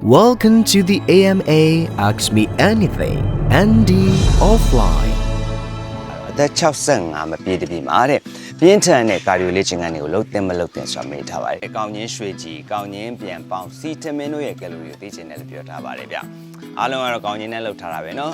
Welcome to the AMA Ask Me Anything Andy Offline အသက်65မပြည့်တပြီမှာတဲ့ပြင်းထန်တဲ့ကာဒီယိုလေ့ကျင့်ခန်းတွေကိုလှုပ်သင့်မလှုပ်သင့်ဆိုတာမေးထားပါတယ်အကောင်ချင်းရွှေကြီးအကောင်ချင်းပြန်ပေါင်းစီတမင်းတို့ရဲ့ကယ်လိုရီကိုသိချင်တယ်လို့ပြောထားပါတယ်ဗျအားလုံးကတော့ကောင်ချင်းနဲ့လှုပ်ထားတာပဲเนาะ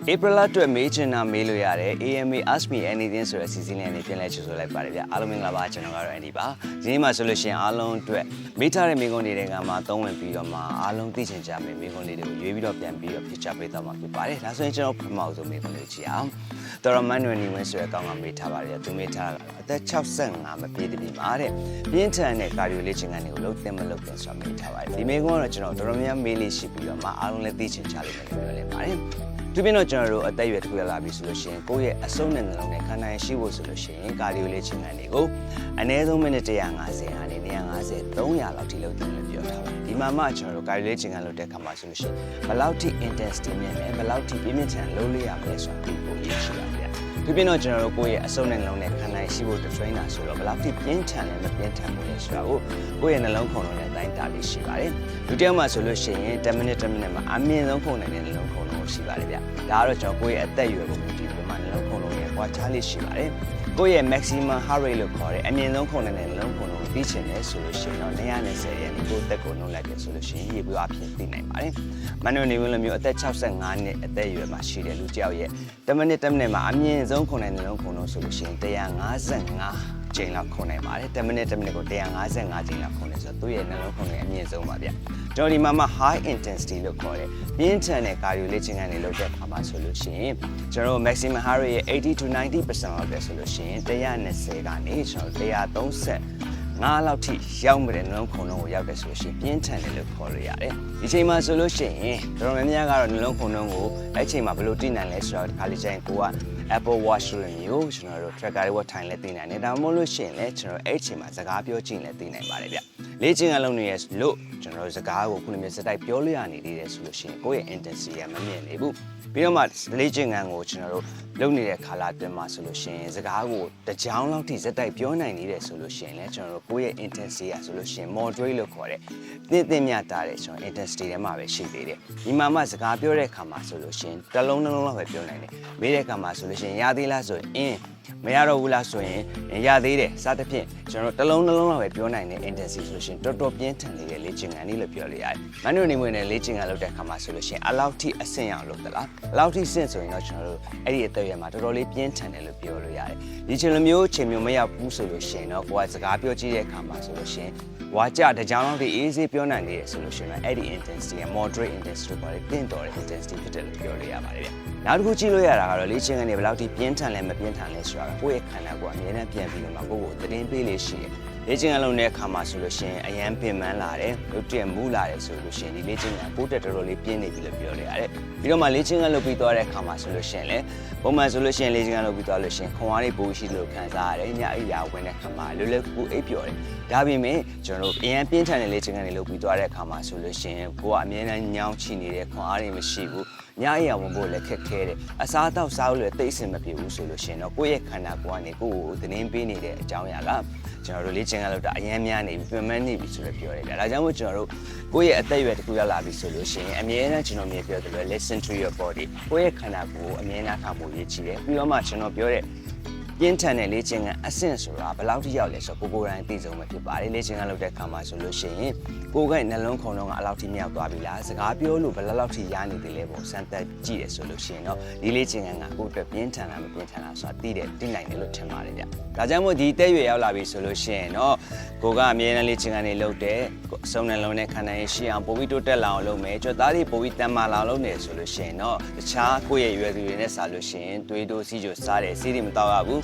April လအတွက်မေးချင်တာမေးလို့ရတယ် AMA Ask Me Anything ဆိုတဲ့စီစဉ်လေးနဲ့ပြန်လဲချဆိုလိုက်ပါတယ်ဗျအားလုံးမင်္ဂလာပါကျွန်တော်ကတော့ Andy ပါဒီနေ့မှာဆိုလို့ရှိရင်အားလုံးအတွက်မေးထားတဲ့မိကုန်းတွေကမှသုံးဝင်ပြီးတော့မှအားလုံးသိချင်ကြမယ်မိကုန်းလေးတွေကိုရွေးပြီးတော့ပြန်ပြီးတော့ဖြစ်ချပေးသွားမှာဖြစ်ပါတယ်ဒါဆိုရင်ကျွန်တော်ပထမဆုံးမိကုန်းလေးကြည့်အောင်တော်မန်နွယ်နီဝင်းဆိုတဲ့အကောင်ကမေးထားပါတယ်သူမေးထားတာအသက်65မပြည့်တပြီမှာတဲ့ပြင်းထန်တဲ့ကာဒီယိုလေ့ကျင့်ခန်းတွေကိုလှုပ်သင့်မလှုပ်သင့်ဆိုတာမေးထားပါတယ်ဒီမိကုန်းကတော့ကျွန်တော်တော်တော်များမေးလေးရှိပြီးတော့မှအားလုံးလည်းသိချင်ကြလိမ့်မယ်လို့ပြောလိုက်ပါတယ်ဒီပြင်တော့ကျွန်တော်တို့အသက်အရွယ်တစ်ခုရလာပြီဆိုလို့ရှိရင်ကိုယ့်ရဲ့အဆုံးနဲ့နှလုံးနဲ့ခန္ဓာရည်ရှိဖို့ဆိုလို့ရှိရင်ကာဒီယိုလေ့ကျင့်ခန်းတွေကိုအနည်းဆုံးမိနစ်150ကနေ150 300လောက်ထိလုပ်တယ်လို့ပြောထားပါတယ်ဒီမှာမှကျွန်တော်တို့ကာဒီယိုလေ့ကျင့်ခန်းလုပ်တဲ့အခါမှာဆိုလို့ရှိရင်ဘယ်လောက်ထိ intensity မြင့်လဲဘယ်လောက်ထိပြင်းပြင်းထန်လုပ်လို့ရမလဲဆိုတာကိုပို့ရရှိပါဗျာဒီပြင်တော့ကျွန်တော်တို့ကိုယ့်ရဲ့အဆုံးနဲ့နှလုံးနဲ့ခန္ဓာရည်ရှိဖို့ trainer ဆိုတော့ဘယ်လောက်ထိပြင်းထန်လဲမပြင်းထန်ဘူးလဲဆိုတာကိုကိုယ့်ရဲ့နှလုံးခုန်လုံးနဲ့တိုင်းတာလေးရှိပါတယ်ဒုတိယမှာဆိုလို့ရှိရင်10မိနစ်မှာအမြင့်ဆုံးခုန်နိုင်တဲ့နှလုံးခုန်လုံးရှိပါတယ်ဗျဒါကတော့ကျွန်တော်ကိုယ့်ရဲ့အသက်အရွယ်ကိုမူတည်ပြီးမှနှလုံးခုန်လုံးရဲ့ပွားချလေးရှိပါတယ်ကိုယ့်ရဲ့ maximum heart rate လို့ခေါ်တဲ့အမြင့်ဆုံးခုန်နိုင်တဲ့နှလုံးခုန်လုံးကိုသိချင်တယ်ဆိုလို့ရှိရင်တော့120ရဲ့ကိုယ့်တက်ကိုနှုတ်လိုက်တယ်ဆိုလို့ရှိရင်ရေပွားအဖြစ်သိနိုင်ပါတယ်မန်နွယ်နေဝင်လိုမျိုးအသက်65နှစ်အသက်အရွယ်မှာရှိတဲ့လူတစ်ယောက်ရဲ့10မိနစ်မှာအမြင့်ဆုံးခုန်နိုင်တဲ့နှလုံးခုန်လုံးဆိုလို့ရှိရင်155ချိန်လောက်ခုန်နိုင်ပါတယ်10မိနစ်ကို155ချိန်လောက်ခုန်နေဆိုတော့သူ့ရဲ့နှလုံးခုန်တဲ့အမြင့်ဆုံးပါဗျကျွန်တော်ဒီမှာမှ high intensity လို့ခေါ်တဲ့ပြင်းထန်တဲ့ကာဒီယိုလေ့ကျင့်ခန်းတွေလုပ်တဲ့အခါမှာဆိုလို့ရှိရင်ကျွန်တော်တို့ maximum heart rate ရဲ့80 to 90% လောက်ပဲဆိုလို့ရှိရင်120ကနေကျွန်တော်135လောက်ထိရောက်မဲ့နှလုံးခုန်လုံးကိုရောက်တယ်ဆိုလို့ရှိရင်ပြင်းထန်တယ်လို့ခေါ်လို့ရတယ်ဒီချိန်မှာဆိုလို့ရှိရင်တော်တော်များများကတော့နှလုံးခုန်လုံးကိုအဲ့ချိန်မှာဘယ်လိုသိနိုင်လဲဆိုတော့ဒီခါလေးကျရင်ကိုကApple Watch လို့မျိုးကျွန်တော်တို့ tracker တွေဝတ်ထိုင်လဲသိနိုင်တယ်ဒါမှမဟုတ်လို့ရှိရင်လည်းကျွန်တော်အဲ့ချိန်မှာစကားပြောကြည့်လဲသိနိုင်ပါတယ်ဗျလေ့ကျင့်ခန်းလုပ်နေရလို့ကျွန်တော်တို့စကားကိုခုနမျိုးစတိုက်ပြောလို့ရနေသေးတယ်ဆိုလို့ရှိရင်ကိုယ့်ရဲ့ intensity ကမမြင့်နေဘူးပြီးတော့မှလေ့ကျင့်ခန်းကိုကျွန်တော်တို့လုပ်နေတဲ့ခါလာအတွင်းမှာဆိုလို့ရှိရင်စကားကိုတကြောင်လောက်ထိစတိုက်ပြောနိုင်နေတယ်ဆိုလို့ရှိရင်လည်းကျွန်တော်တို့ကိုယ့်ရဲ့ intensity ကဆိုလို့ရှိရင် moderate လို့ခေါ်တဲ့သင့်မြတာတဲ့ကျွန်တော် intensity ထဲမှာပဲရှိသေးတယ်ဒီမှာမှစကားပြောတဲ့ခါမှာဆိုလို့ရှိရင်တစ်လုံးနှလုံးလောက်ပဲပြောနိုင်တယ်မေးတဲ့ခါမှာဆိုလို့ရှိရင်ရသေးလားဆိုရင်မရတော့ဘူးလားဆိုရင်ရသေးတယ်စသဖြင့်ကျွန်တော်တစ်လုံးနှလုံးလောက်ပဲပြောနိုင်တဲ့ intensity ဆိုလို့ရှိရင်တော်တော်ပြင်းထန်နေတဲ့လေ့ကျင့်ခန်းလေးလို့ပြောလို့ရတယ်မန်နွယ်နေဝင်တဲ့လေ့ကျင့်ခန်းလုပ်တဲ့ခါမှာဆိုလို့ရှိရင်အလောက်ထိအဆင့်အောင်လုပ်သလားအလောက်ထိဆင့်ဆိုရင်တော့ကျွန်တော်တို့အဲ့ဒီအသက်အရွယ်မှာတော်တော်လေးပြင်းထန်တယ်လို့ပြောလို့ရတယ်ဒီချိန်လိုမျိုးချိန်မျိုးမရောက်ဘူးဆိုလို့ရှိရင်တော့ကိုယ်ကစကားပြောကြည့်တဲ့အခါမှာဆိုလို့ရှိရင်ဝါကြတကြောင်လောက်ထိအေးဆေးပြောနိုင်နေရဆိုလို့ရှိရင်အဲ့ဒီ intensity က moderate intensity ကိုတင့်တော်တဲ့ intensity ဖြစ်တယ်လို့ပြောလို့ရပါတယ်ဗျနောက်တစ်ခုကြည့်လို့ရတာကတော့လေ့ကျင့်ခန်းတွေဘယ်လောက်ထိပြင်းထန်လဲမပြင်းထန်လဲဆိုတာကိုယ့်ရဲ့ခန္ဓာကိုယ်အမြဲတမ်းပြန်ပြီးတော့မှကိုယ့်ကိုသတင်းပေးလေးရှိတယ်လေ့ကျင့်ခန်းလုပ်တဲ့အခါမှာဆိုလို့ရှိရင်အရန်ပင်ပန်းလာတယ်ရုပ်တရက်မူးလာတယ်ဆိုလို့ရှိရင်ဒီလေ့ကျင့်ခန်းပိုးတက်တော်တော်လေးပြင်းနေပြီလို့ပြောလို့ရတယ်ပြီးတော့မှလေ့ကျင့်ခန်းလုပ်ပြီးသွားတဲ့အခါမှာဆိုလို့ရှိရင်လည်းပုံမှန်ဆိုလို့ရှိရင်လေ့ကျင့်ခန်းလုပ်ပြီးသွားလို့ရှိရင်ခွန်အားတွေပိုရှိလို့ခံစားရတယ်ညအိပ်ရာဝင်တဲ့အခါမှာလွယ်လွယ်ကူအိပ်ပျော်တယ်ဒါပေမဲ့ကျွန်တော်တို့အရန်ပြင်းထန်တဲ့လေ့ကျင့်ခန်းတွေလုပ်ပြီးသွားတဲ့အခါမှာဆိုလို့ရှိရင်ကိုကအမြဲတမ်းညောင်းချိနေတဲ့ခွန်အားတွေမရှိဘူးညအိပ်ရာဝင်ဖို့လည်းခက်ခဲတယ်အစားအသောက်စားလို့လည်းသိအဆင်မပြေဘူးဆိုလို့ရှိရင်တော့ကိုယ့်ရဲ့ခန္ဓာကိုယ်ကနေကိုယ့်ကိုသတင်းပေးနေတဲ့အကြောင်းအရာကကျွန်တော်တို့လေ့ကျင့်ခန်းလုပ်တာအရန်များနေပြီပြင်ပန်းနေပြီဆိုလည်းပြောရတယ်ဗျာဒါကြောင့်မို့ကျွန်တော်တို့ကိုယ့်ရဲ့အသက်အရွယ်တစ်ခုရောက်လာပြီဆိုလို့ရှိရင်အမြဲတမ်းကျွန်တော်မြင်ပြောတယ်လို့ listen to your body ကိုယ့်ရဲ့ခန္ဓာကိုယ်ကိုအမြဲနားထောင်ဖို့ရည်ကြည်တယ်ပြီးတော့မှကျွန်တော်ပြောတဲ့ပြင်းထန်တဲ့လေ့ကျင့်ခန်းအဆင့်ဆိုတာဘယ်လောက်ထိရောက်လဲဆိုတော့ကိုယ်တိုင်သိဆုံးပဲဖြစ်ပါတယ်လေ့ကျင့်ခန်းလုပ်တဲ့အခါမှာဆိုလို့ရှိရင်ကိုယ်ကနှလုံးခုန်လုံးကအလောက်ထိမြောက်သွားပြီလားစကားပြောလို့ဘယ်လောက်ထိရနေသေးလဲပုံစံသက်ကြည့်တယ်ဆိုလို့ရှိရင်တော့ဒီလေ့ကျင့်ခန်းကကိုယ့်အတွက်ပြင်းထန်လားမပြင်းထန်လားဆိုတာသိနိုင်တယ်လို့ထင်ပါတယ်ဗျဒါကြောင့်မို့ဒီတက်ရွယ်ရောက်လာပြီဆိုလို့ရှိရင်တော့ကိုကအမြဲတမ်းလေ့ကျင့်ခန်းတွေလုပ်တယ်အစုံနှလုံးနဲ့ခန္ဓာရည်ရှိအောင်ပိုပြီးတိုးတက်လာအောင်လုပ်မယ်ကြွသားတွေပိုပြီးတန်မာလာအောင်လုပ်နေဆိုလို့ရှိရင်တော့တခြားကိုယ့်ရဲ့ရွယ်သူတွေနဲ့စားလို့ရှိရင်သွေးတိုးစီးကြိုစားတယ်စီးတွေမတော့ရဘူး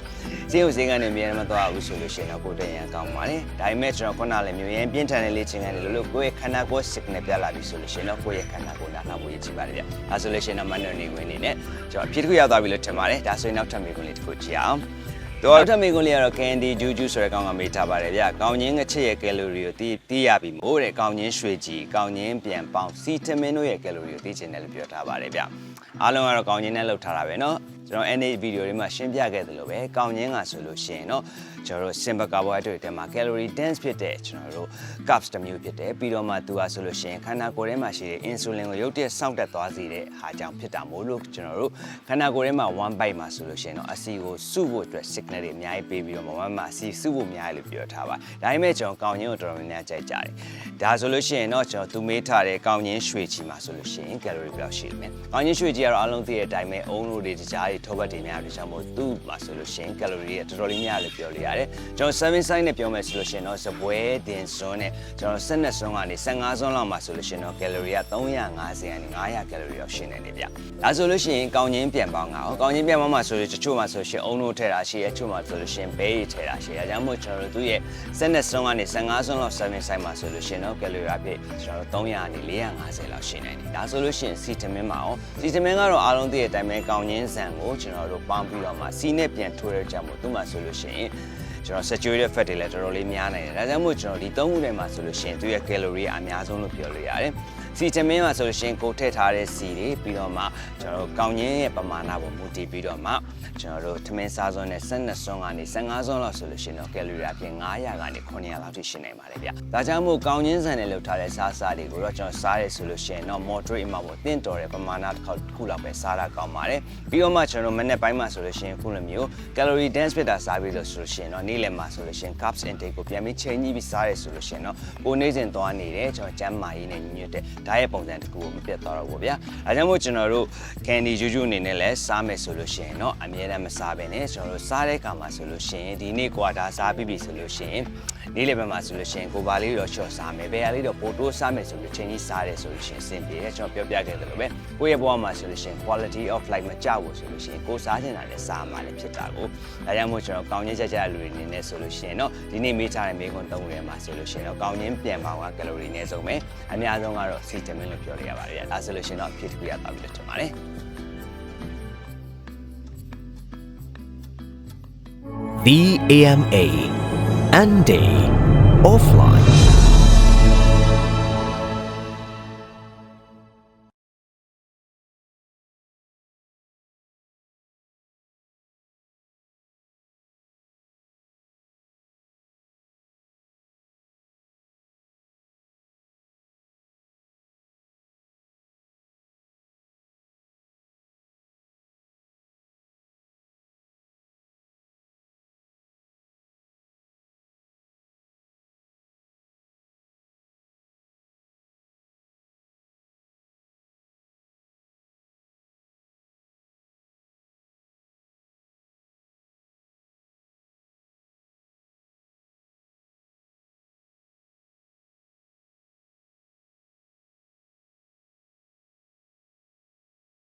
ဈေးကိုဈေးကနေမြဲမသွားဘူးဆိုလို့ရှိရင်တော့ကိုယ်တည်းရန်ကောင်းပါတယ်ဒါပေမဲ့ကျွန်တော်ခုနလည်းမျိုးရင်ပြင်းထန်တဲ့လေ့ကျင့်ခန်းတွေလို့ကိုယ့်ရဲ့ခန္ဓာကိုယ် signal ပြလာပြီဆိုလို့ရှိရင်တော့ကိုယ့်ရဲ့ခန္ဓာကိုယ်နားထောင်ဖို့ရည်ကြည်ပါတယ်ဗျဒါဆိုလို့ရှိရင်တော့မန်နွယ်နေဝင်နေနဲ့ကျွန်တော်အဖြစ်တစ်ခုရောက်သွားပြီလို့ထင်ပါတယ်ဒါဆိုရင်နောက်ထပ်မျိုးလေးတစ်ခုကြည့်အောင်တော့ထပ်မိကွန်လေးကတော့ Candy Juju ဆိုတဲ့ကောင်ကမေးထားပါတယ်ဗျ။ကောင်းချင်းငချစ်ရဲ့ကယ်လိုရီကိုသိရပြီမို့တဲ့ကောင်းချင်းရွှေကြီးကောင်းချင်းပြန်ပေါင်းစီတမင်းတို့ရဲ့ကယ်လိုရီကိုသိချင်တယ်လို့ပြောထားပါတယ်ဗျ။အားလုံးကတော့ကောင်းချင်းနဲ့လှုပ်ထားတာပဲเนาะ ကျွန်တော် NA ဗီဒီယိုတွေမှာရှင်းပြခဲ့တယ်လို့ပဲကောင်းခြင်းကဆိုလို့ရှိရင်เนาะကျွန်တော်တို့ simple carbohydrate တွေမှာ calorie dense ဖြစ်တဲ့ကျွန်တော်တို့ carbs တစ်မျိုးဖြစ်တယ်ပြီးတော့မှသူကဆိုလို့ရှိရင်ခန္ဓာကိုယ်ထဲမှာရှိတဲ့ insulin ကိုရုတ်တရက်စောင့်တက်သွားစေတဲ့ဟာကြောင့်ဖြစ်တာမို့လို့ကျွန်တော်တို့ခန္ဓာကိုယ်ထဲမှာ one bite မှာဆိုလို့ရှိရင်တော့အဆီကိုစုဖို့အတွက် signal တွေအများကြီးပေးပြီးတော့မှ1မှာအဆီစုဖို့အများကြီးလို့ပြောထားပါဒါပေမဲ့ကျွန်တော်ကောင်းခြင်းကိုတော်တော်များများကြိုက်ကြတယ်ဒါဆိုလို့ရှိရင်တော့ကျွန်တော်သူမေးထားတဲ့ကောင်းခြင်းရွှေချီမှာဆိုလို့ရှိရင် calorie ဘယ်လောက်ရှိလဲကောင်းခြင်းရွှေချီကတော့အလုံးသိတဲ့အတိုင်းပဲအုံလို့တွေတကြားတွေထောပတ်တွေများတယ်ကြောင့်မို့သူ့မှာဆိုလို့ရှိရင် calorie ကတော်တော်လေးများလို့ပြောလို့ရတယ်ကျွန်တော် serving size နဲ့ပြောမယ်ဆိုလို့ရှိရင်တော့စပွဲတင်စွန်းနဲ့ကျွန်တော်12စွန်းကနေ15စွန်းလောက်မှာဆိုလို့ရှိရင်တော့ calorie က350ကနေ500 calorie လောက်ရှိနေတယ်ဗျဒါဆိုလို့ရှိရင်ကောင်းခြင်းပြန်ပေါင်းကောင်းခြင်းပြန်ပေါင်းမှာဆိုလို့တချို့မှာဆိုရှင်အုံလို့ထည့်တာရှိရဲ့တချို့မှာဆိုလို့ရှင်ဘဲရီထည့်တာရှိရဲ့ဒါကြောင့်မို့ကျွန်တော်တို့သူ့ရဲ့12စွန်းကနေ15စွန်းလောက် serving size မှာဆိုလို့ရှင်တော့ calorie အဖြစ်ကျွန်တော်တို့300ကနေ450လောက်ရှိနေတယ်ဒါဆိုလို့ရှိရင်စီတမင်းမှာရောစီတမင်းကတော့အားလုံးသိတဲ့အတိုင်းပဲကောင်းခြင်းဇံကိုကျွန်တော်တို့ပေါင်းပြီးတော့မှစီနဲ့ပြန်ထိုးရကြမို့သူ့မှာဆိုလို့ရှိရင်ကျွန်တော် saturated fat တွေလည်းတော်တော်လေးများနေတယ်ဒါကြောင့်မို့ကျွန်တော်ဒီ3ခုထဲမှာဆိုလို့ရှိရင်သူ့ရဲ့ calorie အများဆုံးလို့ပြောလို့ရတယ်စီတမင်းမှာဆိုလို့ရှိရင်ကိုထည့်ထားတဲ့စီတွေပြီးတော့မှကျွန်တော်တို့ကောင်းခြင်းရဲ့ပမာဏပေါ်မူတည်ပြီးတော့မှကျွန်တော်တို့ထမင်းစားစွန်းနဲ့12စွန်းကနေ15စွန်းလောက်ဆိုလို့ရှိရင်တော့ calorie အပြင်900ကနေ900လောက်ထိရှိနိုင်ပါတယ်ဗျ။ဒါကြောင့်မို့ကောင်းခြင်းဆန်နဲ့လုပ်ထားတဲ့စားတွေကိုတော့ကျွန်တော်စားရဆိုလို့ရှိရင်တော့ moderate မှာပေါ့တင့်တော်တဲ့ပမာဏတစ်ခုလောက်ပဲစားတာကောင်းပါတယ်။ပြီးတော့မှကျွန်တော်မနေ့ပိုင်းမှာဆိုလို့ရှိရင်ခုလိုမျိုး calorie dense ဖြစ်တာစားပြီးလို့ဆိုလို့ရှိရင်တော့နေ့လယ်မှာဆိုလို့ရှိရင် carbs intake ကိုပြန်ပြီးချိန်ကြီးပြီးစားရဆိုလို့ရှိရင်တော့ကိုနေ့စဉ်သွားနေတယ်ကျွန်တော်ကျန်းမာရေးနဲ့ညီညွတ်တဲ့ဒါရဲ့ပုံစံတစ်ခုကိုမပြတ်သွားတော့ဘူးဗျာ။အဲကြောင့်မို့ကျွန်တော်တို့ candy ဂျူးဂျူးအနေနဲ့လည်းစားမယ်ဆိုလို့ရှိရင်တော့အမြဲတမ်းမစားဘဲနဲ့ကျွန်တော်တို့စားတဲ့အခါမှာဆိုလို့ရှိရင်ဒီနေ့ကွာဒါစားပြီးပြီဆိုလို့ရှိရင်နေ့လယ်ဘက်မှာဆိုလို့ရှိရင်ကိုပါလေးတော့ short စားမယ်ဘယ်ဟာလေးတော့ပိုတိုးစားမယ်ဆိုလို့ချိန်ကြီးစားတယ်ဆိုလို့ရှိရင်အဆင်ပြေတယ်ကျွန်တော်ပြောပြခဲ့တယ်လို့ပဲကိုယ့်ရဲ့ဘဝမှာဆိုလို့ရှိရင် quality of life မကြောက်ဘူးဆိုလို့ရှိရင်ကိုစားချင်တာလည်းစားမှလည်းဖြစ်တာကိုဒါကြောင့်မို့ကျွန်တော်ကောင်းချင်းကြလူတွေအနေနဲ့ဆိုလို့ရှိရင်တော့ဒီနေ့မေးထားတဲ့မေးခွန်း၃ခုထဲမှာဆိုလို့ရှိရင်တော့ကောင်းချင်းပြန်ပါက calorie နဲ့ဆုံးပဲအများဆုံးကတော့ vitamin လို့ပြောလို့ရပါတယ်ဒါဆိုလို့ရှိရင်တော့အဖြစ်တစ်ခုရသွားပြီလို့ထင်ပါတယ် The AMA and Day Offline